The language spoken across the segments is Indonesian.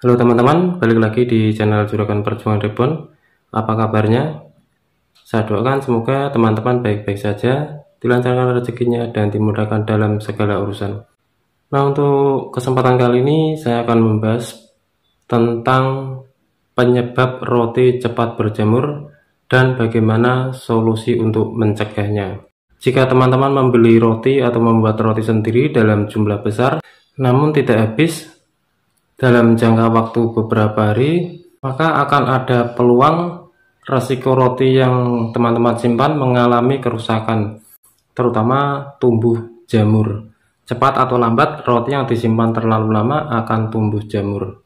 Halo teman-teman, balik lagi di channel Juragan Perjuangan Reborn. Apa kabarnya? Saya doakan semoga teman-teman baik-baik saja, dilancarkan rezekinya dan dimudahkan dalam segala urusan. Nah, untuk kesempatan kali ini saya akan membahas tentang penyebab roti cepat berjamur dan bagaimana solusi untuk mencegahnya. Jika teman-teman membeli roti atau membuat roti sendiri dalam jumlah besar, namun tidak habis dalam jangka waktu beberapa hari, maka akan ada peluang resiko roti yang teman-teman simpan mengalami kerusakan, terutama tumbuh jamur. Cepat atau lambat, roti yang disimpan terlalu lama akan tumbuh jamur.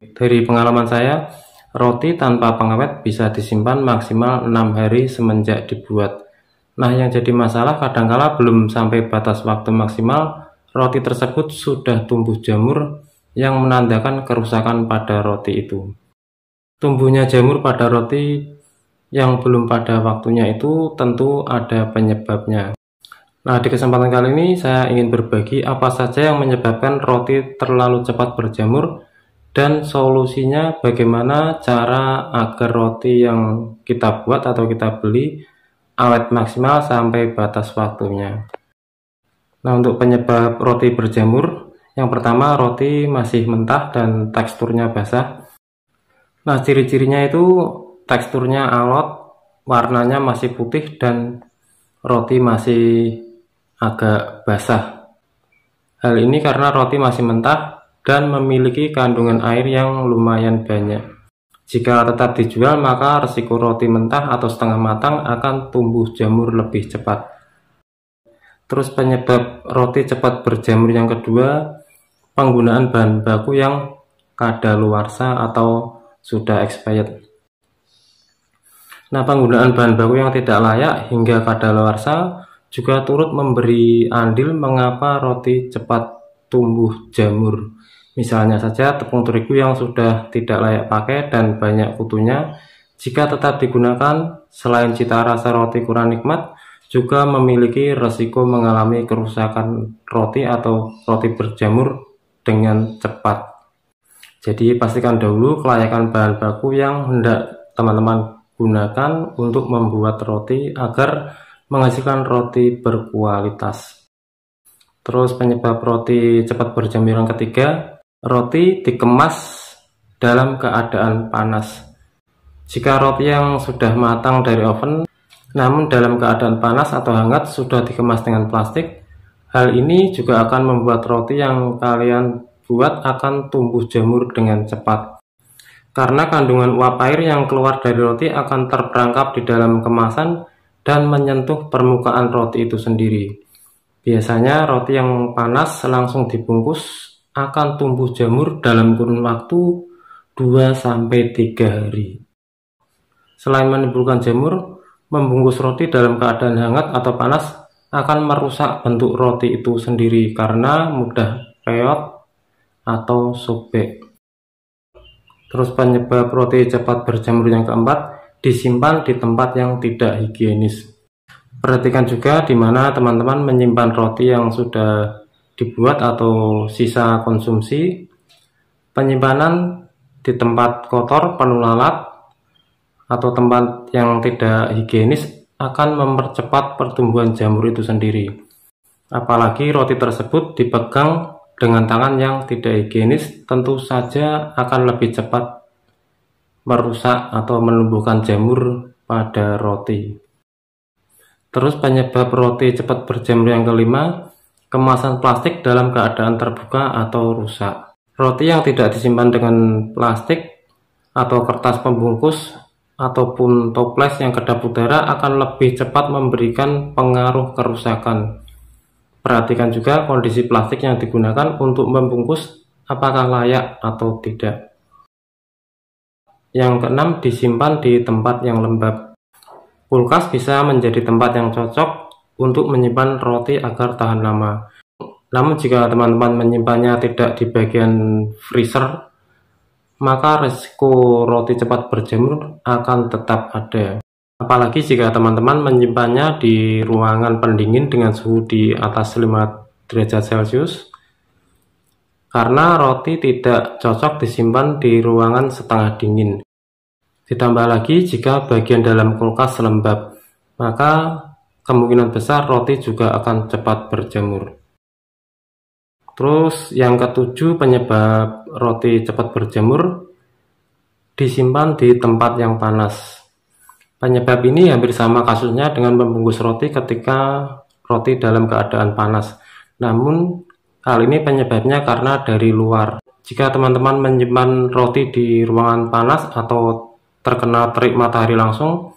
Dari pengalaman saya, roti tanpa pengawet bisa disimpan maksimal 6 hari semenjak dibuat. Nah, yang jadi masalah kadangkala belum sampai batas waktu maksimal, roti tersebut sudah tumbuh jamur yang menandakan kerusakan pada roti itu. Tumbuhnya jamur pada roti yang belum pada waktunya itu tentu ada penyebabnya. Nah, di kesempatan kali ini saya ingin berbagi apa saja yang menyebabkan roti terlalu cepat berjamur dan solusinya bagaimana cara agar roti yang kita buat atau kita beli awet maksimal sampai batas waktunya. Nah, untuk penyebab roti berjamur, yang pertama, roti masih mentah dan teksturnya basah. Nah, ciri-cirinya itu teksturnya alot, warnanya masih putih, dan roti masih agak basah. Hal ini karena roti masih mentah dan memiliki kandungan air yang lumayan banyak. Jika tetap dijual, maka risiko roti mentah atau setengah matang akan tumbuh jamur lebih cepat. Terus penyebab roti cepat berjamur yang kedua, penggunaan bahan baku yang kadaluarsa atau sudah expired. Nah, penggunaan bahan baku yang tidak layak hingga kadaluarsa juga turut memberi andil mengapa roti cepat tumbuh jamur. Misalnya saja tepung terigu yang sudah tidak layak pakai dan banyak kutunya, jika tetap digunakan, selain cita rasa roti kurang nikmat, juga memiliki resiko mengalami kerusakan roti atau roti berjamur dengan cepat. Jadi pastikan dahulu kelayakan bahan baku yang hendak teman-teman gunakan untuk membuat roti agar menghasilkan roti berkualitas. Terus penyebab roti cepat berjamur yang ketiga, roti dikemas dalam keadaan panas. Jika roti yang sudah matang dari oven namun dalam keadaan panas atau hangat sudah dikemas dengan plastik, hal ini juga akan membuat roti yang kalian buat akan tumbuh jamur dengan cepat. Karena kandungan uap air yang keluar dari roti akan terperangkap di dalam kemasan dan menyentuh permukaan roti itu sendiri. Biasanya roti yang panas langsung dibungkus akan tumbuh jamur dalam kurun waktu 2-3 hari. Selain menimbulkan jamur, membungkus roti dalam keadaan hangat atau panas akan merusak bentuk roti itu sendiri karena mudah reot atau sobek. Terus penyebab roti cepat berjamur yang keempat, disimpan di tempat yang tidak higienis. Perhatikan juga di mana teman-teman menyimpan roti yang sudah dibuat atau sisa konsumsi. Penyimpanan di tempat kotor, penuh lalat, atau tempat yang tidak higienis akan mempercepat pertumbuhan jamur itu sendiri. Apalagi roti tersebut dipegang dengan tangan yang tidak higienis, tentu saja akan lebih cepat merusak atau menumbuhkan jamur pada roti. Terus penyebab roti cepat berjamur yang kelima, kemasan plastik dalam keadaan terbuka atau rusak. Roti yang tidak disimpan dengan plastik atau kertas pembungkus ataupun toples yang kedap udara akan lebih cepat memberikan pengaruh kerusakan. Perhatikan juga kondisi plastik yang digunakan untuk membungkus apakah layak atau tidak. Yang keenam, disimpan di tempat yang lembab. Kulkas bisa menjadi tempat yang cocok untuk menyimpan roti agar tahan lama. Namun jika teman-teman menyimpannya tidak di bagian freezer, maka risiko roti cepat berjamur akan tetap ada. Apalagi jika teman-teman menyimpannya di ruangan pendingin dengan suhu di atas 5 derajat Celcius, karena roti tidak cocok disimpan di ruangan setengah dingin. Ditambah lagi jika bagian dalam kulkas lembab, maka kemungkinan besar roti juga akan cepat berjamur. Terus yang ketujuh penyebab roti cepat berjamur, disimpan di tempat yang panas. Penyebab ini hampir sama kasusnya dengan membungkus roti ketika roti dalam keadaan panas. Namun hal ini penyebabnya karena dari luar. Jika teman-teman menyimpan roti di ruangan panas atau terkena terik matahari langsung,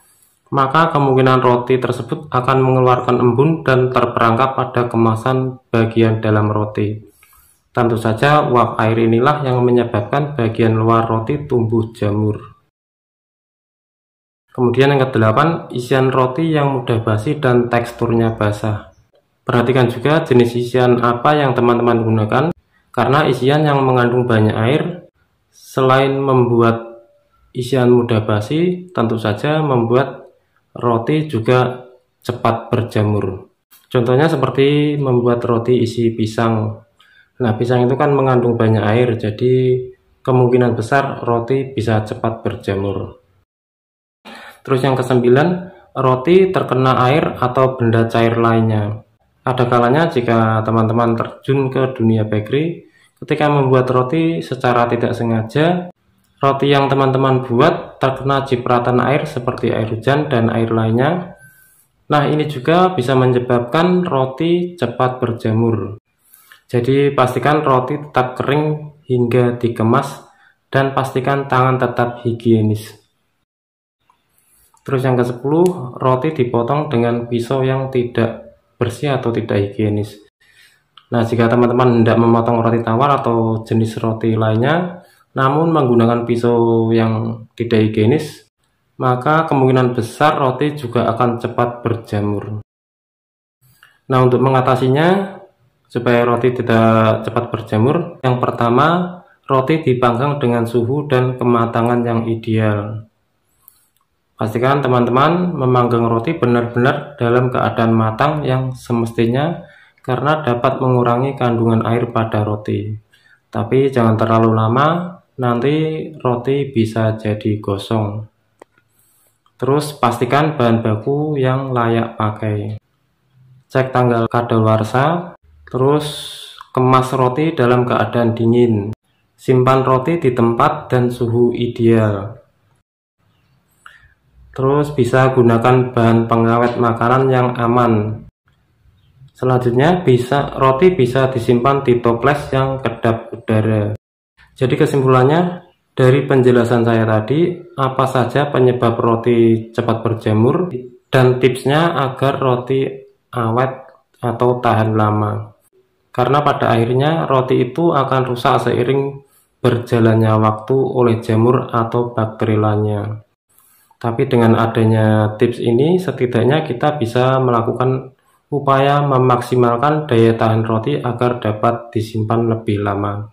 maka kemungkinan roti tersebut akan mengeluarkan embun dan terperangkap pada kemasan bagian dalam roti. Tentu saja uap air inilah yang menyebabkan bagian luar roti tumbuh jamur. Kemudian yang kedelapan, isian roti yang mudah basi dan teksturnya basah. Perhatikan juga jenis isian apa yang teman-teman gunakan, karena isian yang mengandung banyak air selain membuat isian mudah basi, tentu saja membuat roti juga cepat berjamur. Contohnya seperti membuat roti isi pisang. Nah, pisang itu kan mengandung banyak air, jadi kemungkinan besar roti bisa cepat berjamur. Terus yang kesembilan, roti terkena air atau benda cair lainnya. Ada kalanya jika teman-teman terjun ke dunia bakery, ketika membuat roti secara tidak sengaja, roti yang teman-teman buat terkena cipratan air seperti air hujan dan air lainnya. Nah, ini juga bisa menyebabkan roti cepat berjamur. Jadi pastikan roti tetap kering hingga dikemas dan pastikan tangan tetap higienis. Terus yang ke-10, roti dipotong dengan pisau yang tidak bersih atau tidak higienis. Nah, jika teman-teman hendak memotong roti tawar atau jenis roti lainnya, namun menggunakan pisau yang tidak higienis, maka kemungkinan besar roti juga akan cepat berjamur. Nah, untuk mengatasinya supaya roti tidak cepat berjamur, yang pertama, roti dipanggang dengan suhu dan kematangan yang ideal. Pastikan teman-teman memanggang roti benar-benar dalam keadaan matang yang semestinya, karena dapat mengurangi kandungan air pada roti. Tapi jangan terlalu lama, nanti roti bisa jadi gosong. Terus pastikan bahan baku yang layak pakai. Cek tanggal kadaluarsa, terus kemas roti dalam keadaan dingin. Simpan roti di tempat dan suhu ideal. Terus bisa gunakan bahan pengawet makanan yang aman. Selanjutnya roti bisa disimpan di toples yang kedap udara. Jadi kesimpulannya, dari penjelasan saya tadi, apa saja penyebab roti cepat berjamur dan tipsnya agar roti awet atau tahan lama. Karena pada akhirnya roti itu akan rusak seiring berjalannya waktu oleh jamur atau bakteri lainnya. Tapi dengan adanya tips ini, setidaknya kita bisa melakukan upaya memaksimalkan daya tahan roti agar dapat disimpan lebih lama.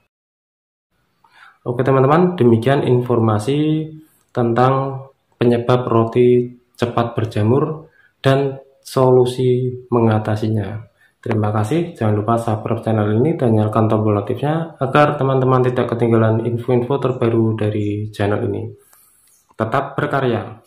Oke teman-teman, demikian informasi tentang penyebab roti cepat berjamur dan solusi mengatasinya. Terima kasih, jangan lupa subscribe channel ini dan nyalakan tombol notifnya agar teman-teman tidak ketinggalan info-info terbaru dari channel ini. Tetap berkarya.